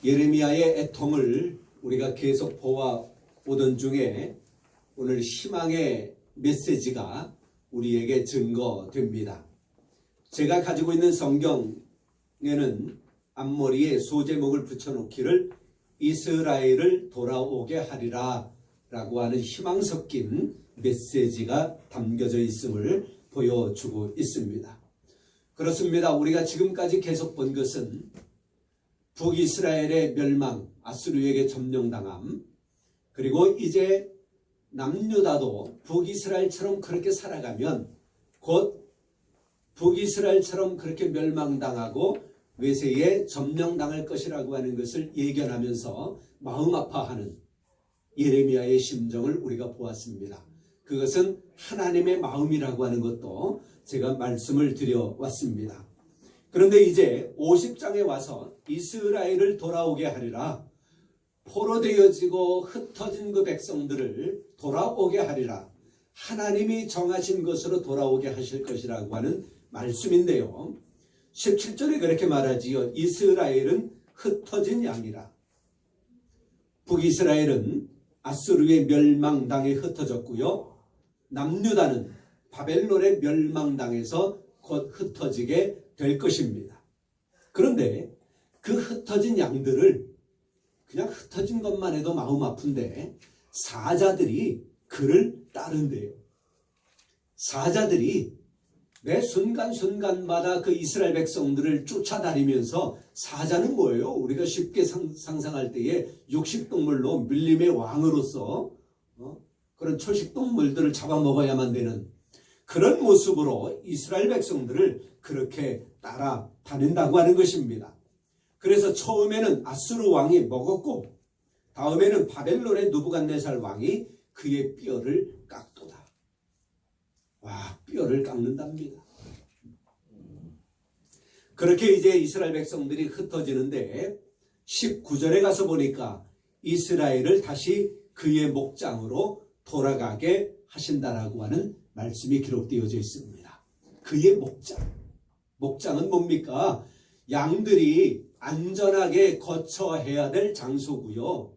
예레미야의 애통을 우리가 계속 보아오던 중에 오늘 희망의 메시지가 우리에게 증거됩니다. 제가 가지고 있는 성경에는 앞머리에 소제목을 붙여놓기를 이스라엘을 돌아오게 하리라 라고 하는 희망 섞인 메시지가 담겨져 있음을 보여주고 있습니다. 그렇습니다. 우리가 지금까지 계속 본 것은 북이스라엘의 멸망, 아수르에게 점령당함, 그리고 이제 남유다도 북이스라엘처럼 그렇게 살아가면 곧 북이스라엘처럼 그렇게 멸망당하고 외세에 점령당할 것이라고 하는 것을 예견하면서 마음 아파하는 예레미야의 심정을 우리가 보았습니다. 그것은 하나님의 마음이라고 하는 것도 제가 말씀을 드려왔습니다. 그런데 이제 50장에 와서 이스라엘을 돌아오게 하리라, 포로되어지고 흩어진 그 백성들을 돌아오게 하리라, 하나님이 정하신 것으로 돌아오게 하실 것이라고 하는 말씀인데요, 17절에 그렇게 말하지요. 이스라엘은 흩어진 양이라. 북이스라엘은 아수르의 멸망당에 흩어졌고요, 남유다는 바벨론의 멸망당에서 곧 흩어지게 될 것입니다. 그런데 그 흩어진 양들을 그냥 흩어진 것만 해도 마음 아픈데 사자들이 그를 따른대요. 사자들이 매 순간순간마다 그 이스라엘 백성들을 쫓아다니면서, 사자는 뭐예요? 우리가 쉽게 상상할 때에 육식동물로 밀림의 왕으로서 그런 초식동물들을 잡아먹어야만 되는 그런 모습으로 이스라엘 백성들을 그렇게 따라다닌다고 하는 것입니다. 그래서 처음에는 아수르 왕이 먹었고 다음에는 바벨론의 느부갓네살 왕이 그의 뼈를 깎도다. 와, 뼈를 깎는답니다. 그렇게 이제 이스라엘 백성들이 흩어지는데 19절에 가서 보니까 이스라엘을 다시 그의 목장으로 돌아가게 하신다라고 하는 말씀이 기록되어져 있습니다. 그의 목장. 목장은 뭡니까? 양들이 안전하게 거처해야 될 장소고요.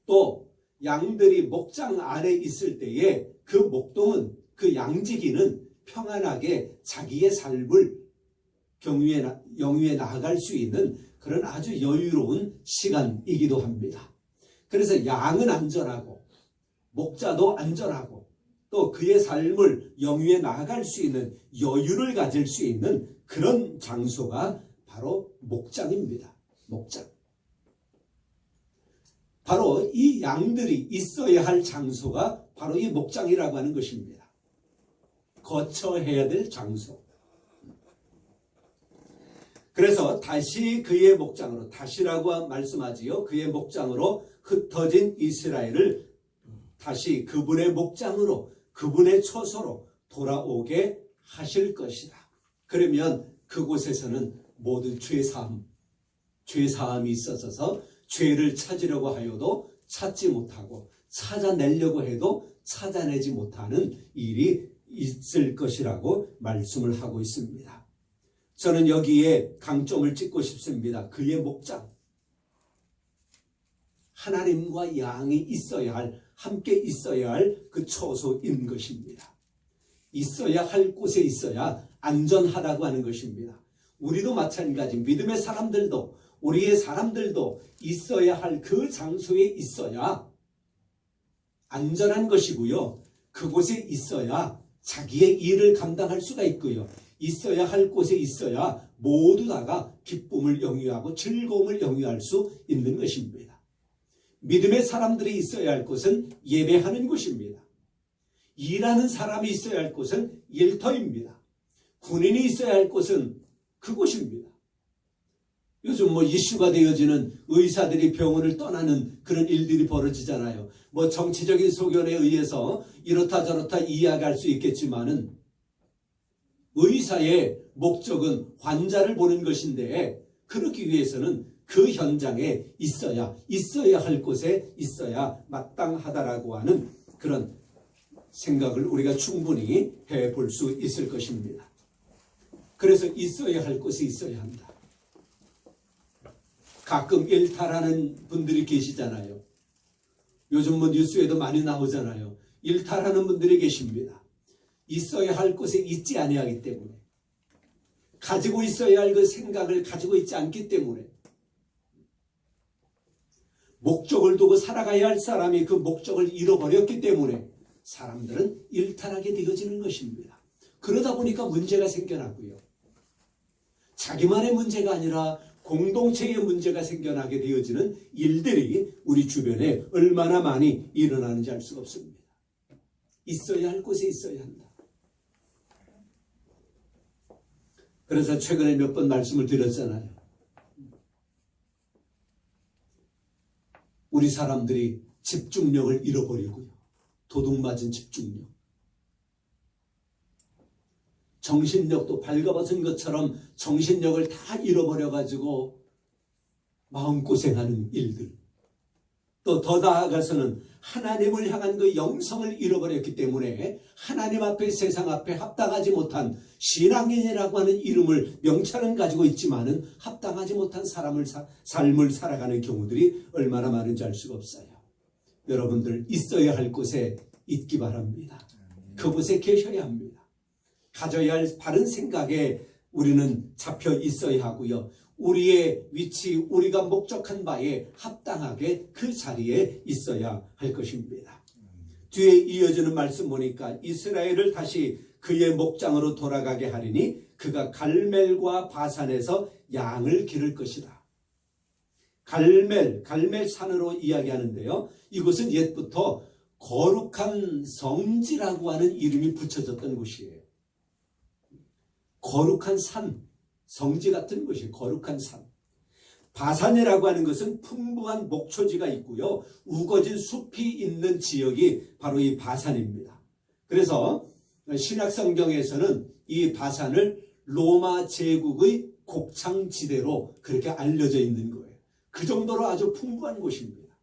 또 양들이 목장 안에 있을 때에 그 목동은, 그 양지기는 평안하게 자기의 삶을 영위에 나아갈 수 있는 그런 아주 여유로운 시간이기도 합니다. 그래서 양은 안전하고 목자도 안전하고 또 그의 삶을 영위에 나아갈 수 있는 여유를 가질 수 있는 그런 장소가 바로 목장입니다. 목장. 바로 이 양들이 있어야 할 장소가 바로 이 목장이라고 하는 것입니다. 거처해야 될 장소. 그래서 다시 그의 목장으로, 다시라고 말씀하지요. 그의 목장으로 흩어진 이스라엘을 다시 그분의 목장으로, 그분의 처소로 돌아오게 하실 것이다. 그러면 그곳에서는 모든 죄사함이 있어서 죄를 찾으려고 하여도 찾지 못하고 찾아내려고 해도 찾아내지 못하는 일이 있을 것이라고 말씀을 하고 있습니다. 저는 여기에 강점을 찍고 싶습니다. 그의 목장. 하나님과 양이 있어야 할, 함께 있어야 할 그 처소인 것입니다. 있어야 할 곳에 있어야 안전하다고 하는 것입니다. 우리도 마찬가지, 믿음의 사람들도, 우리의 사람들도 있어야 할 그 장소에 있어야 안전한 것이고요. 그곳에 있어야 자기의 일을 감당할 수가 있고요. 있어야 할 곳에 있어야 모두 다가 기쁨을 영위하고 즐거움을 영위할 수 있는 것입니다. 믿음의 사람들이 있어야 할 곳은 예배하는 곳입니다. 일하는 사람이 있어야 할 곳은 일터입니다. 군인이 있어야 할 곳은 그곳입니다. 요즘 이슈가 되어지는 의사들이 병원을 떠나는 그런 일들이 벌어지잖아요. 정치적인 소견에 의해서 이렇다 저렇다 이야기할 수 있겠지만은 의사의 목적은 환자를 보는 것인데, 그러기 위해서는 그 현장에 있어야 할 곳에 있어야 마땅하다라고 하는 그런 생각을 우리가 충분히 해볼 수 있을 것입니다. 그래서 있어야 할 곳에 있어야 한다. 가끔 일탈하는 분들이 계시잖아요. 요즘 뭐 뉴스에도 많이 나오잖아요. 일탈하는 분들이 계십니다. 있어야 할 곳에 있지 아니하기 때문에, 가지고 있어야 할 그 생각을 가지고 있지 않기 때문에, 목적을 두고 살아가야 할 사람이 그 목적을 잃어버렸기 때문에 사람들은 일탈하게 되어지는 것입니다. 그러다 보니까 문제가 생겨나고요. 자기만의 문제가 아니라 공동체의 문제가 생겨나게 되어지는 일들이 우리 주변에 얼마나 많이 일어나는지 알 수가 없습니다. 있어야 할 곳에 있어야 한다. 그래서 최근에 몇 번 말씀을 드렸잖아요. 우리 사람들이 집중력을 잃어버리고요. 도둑맞은 집중력. 정신력도 발가벗은 것처럼 정신력을 다 잃어버려가지고 마음고생하는 일들. 또 더 나아가서는 하나님을 향한 그 영성을 잃어버렸기 때문에 하나님 앞에, 세상 앞에 합당하지 못한 신앙인이라고 하는 이름을, 명찰은 가지고 있지만은 합당하지 못한 삶을 살아가는 경우들이 얼마나 많은지 알 수가 없어요. 여러분들 있어야 할 곳에 있기 바랍니다. 그곳에 계셔야 합니다. 가져야 할 바른 생각에 우리는 잡혀 있어야 하고요. 우리의 위치, 우리가 목적한 바에 합당하게 그 자리에 있어야 할 것입니다. 뒤에 이어지는 말씀 보니까 이스라엘을 다시 그의 목장으로 돌아가게 하리니 그가 갈멜과 바산에서 양을 기를 것이다. 갈멜산으로 이야기하는데요. 이곳은 옛부터 거룩한 성지라고 하는 이름이 붙여졌던 곳이에요. 거룩한 산, 성지 같은 곳이 거룩한 산. 바산이라고 하는 것은 풍부한 목초지가 있고요. 우거진 숲이 있는 지역이 바로 이 바산입니다. 그래서 신약 성경에서는 이 바산을 로마 제국의 곡창지대로 그렇게 알려져 있는 거예요. 그 정도로 아주 풍부한 곳입니다.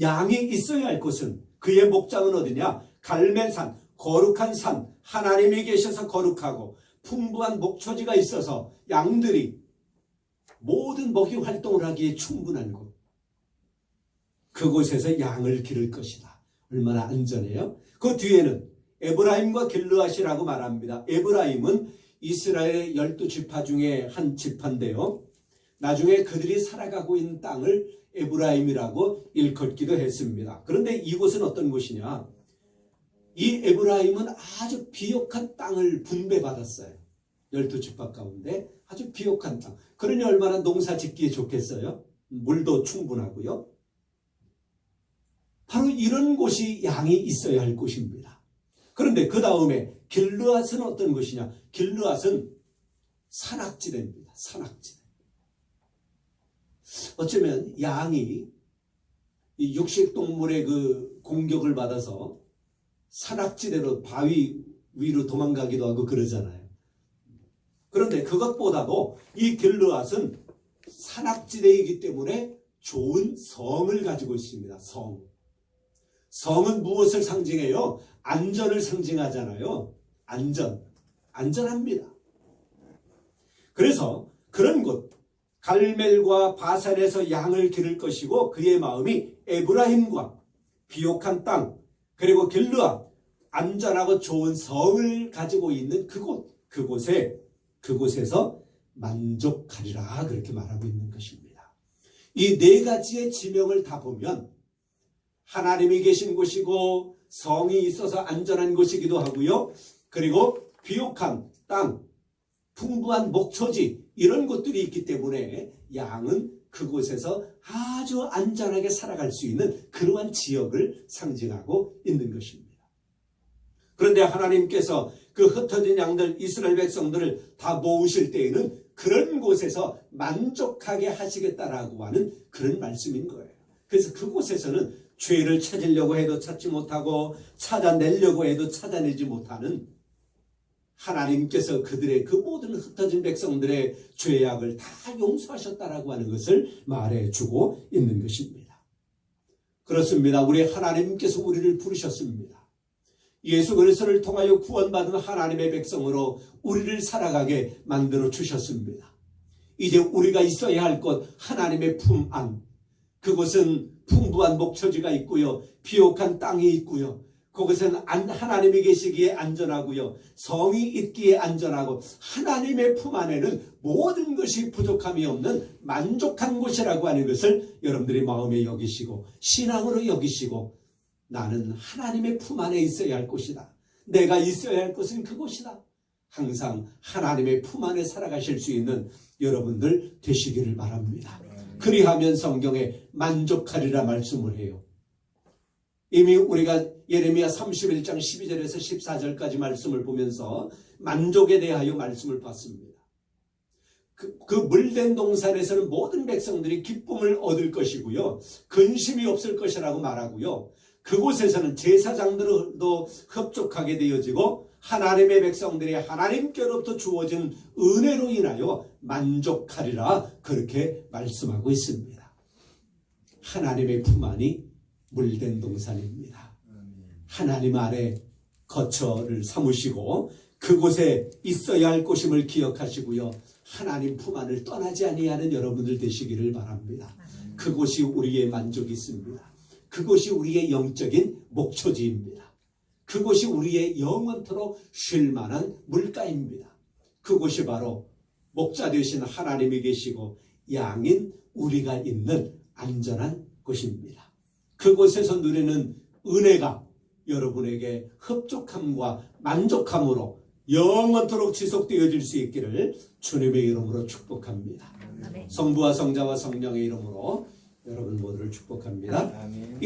양이 있어야 할 곳은, 그의 목장은 어디냐? 갈멜산, 거룩한 산, 하나님이 계셔서 거룩하고 풍부한 목초지가 있어서 양들이 모든 먹이 활동을 하기에 충분한 곳. 그곳에서 양을 기를 것이다. 얼마나 안전해요? 그 뒤에는 에브라임과 길르앗이라고 말합니다. 에브라임은 이스라엘의 12지파 중에 한 지파인데요. 나중에 그들이 살아가고 있는 땅을 에브라임이라고 일컫기도 했습니다. 그런데 이곳은 어떤 곳이냐? 이 에브라임은 아주 비옥한 땅을 분배받았어요. 12지파 가운데 아주 비옥한 땅. 그러니 얼마나 농사 짓기에 좋겠어요? 물도 충분하고요. 바로 이런 곳이 양이 있어야 할 곳입니다. 그런데 그 다음에 길르앗은 어떤 곳이냐? 길르앗은 산악지대입니다. 산악지대. 어쩌면 양이 이 육식동물의 그 공격을 받아서 산악지대로 바위 위로 도망가기도 하고 그러잖아요. 그런데 그것보다도 이 길르앗은 산악지대이기 때문에 좋은 성을 가지고 있습니다. 성은 무엇을 상징해요? 안전을 상징하잖아요. 안전합니다. 그래서 그런 곳, 갈멜과 바산에서 양을 기를 것이고 그의 마음이 에브라임과 비옥한 땅, 그리고 길르앗, 안전하고 좋은 성을 가지고 있는 그곳에서 만족하리라, 그렇게 말하고 있는 것입니다. 이 네 가지의 지명을 다 보면 하나님이 계신 곳이고 성이 있어서 안전한 곳이기도 하고요. 그리고 비옥한 땅, 풍부한 목초지, 이런 것들이 있기 때문에 양은 그곳에서 아주 안전하게 살아갈 수 있는 그러한 지역을 상징하고 있는 것입니다. 그런데 하나님께서 그 흩어진 양들, 이스라엘 백성들을 다 모으실 때에는 그런 곳에서 만족하게 하시겠다라고 하는 그런 말씀인 거예요. 그래서 그곳에서는 죄를 찾으려고 해도 찾지 못하고 찾아내려고 해도 찾아내지 못하는, 하나님께서 그들의 그 모든 흩어진 백성들의 죄악을 다 용서하셨다라고 하는 것을 말해주고 있는 것입니다. 그렇습니다. 우리 하나님께서 우리를 부르셨습니다. 예수 그리스도를 통하여 구원받은 하나님의 백성으로 우리를 살아가게 만들어 주셨습니다. 이제 우리가 있어야 할 곳 하나님의 품 안. 그곳은 풍부한 목초지가 있고요. 비옥한 땅이 있고요. 그것은 하나님이 계시기에 안전하고요. 성이 있기에 안전하고 하나님의 품 안에는 모든 것이 부족함이 없는 만족한 곳이라고 하는 것을 여러분들이 마음에 여기시고 신앙으로 여기시고 나는 하나님의 품 안에 있어야 할 곳이다. 내가 있어야 할 곳은 그곳이다. 항상 하나님의 품 안에 살아가실 수 있는 여러분들 되시기를 바랍니다. 그리하면 성경에 만족하리라 말씀을 해요. 이미 우리가 예레미야 31장 12절에서 14절까지 말씀을 보면서 만족에 대하여 말씀을 봤습니다. 그 물된 동산에서는 모든 백성들이 기쁨을 얻을 것이고요. 근심이 없을 것이라고 말하고요. 그곳에서는 제사장들도 흡족하게 되어지고 하나님의 백성들이 하나님께로부터 주어진 은혜로 인하여 만족하리라 그렇게 말씀하고 있습니다. 하나님의 품 안이 물된 동산입니다. 하나님 아래 거처를 삼으시고 그곳에 있어야 할 곳임을 기억하시고요. 하나님 품 안을 떠나지 아니하는 여러분들 되시기를 바랍니다. 그곳이 우리의 만족이 있습니다. 그곳이 우리의 영적인 목초지입니다. 그곳이 우리의 영원토록 쉴 만한 물가입니다. 그곳이 바로 목자 되신 하나님이 계시고 양인 우리가 있는 안전한 곳입니다. 그곳에서 누리는 은혜가 여러분에게 흡족함과 만족함으로 영원토록 지속되어질 수 있기를 주님의 이름으로 축복합니다. 성부와 성자와 성령의 이름으로 여러분 모두를 축복합니다.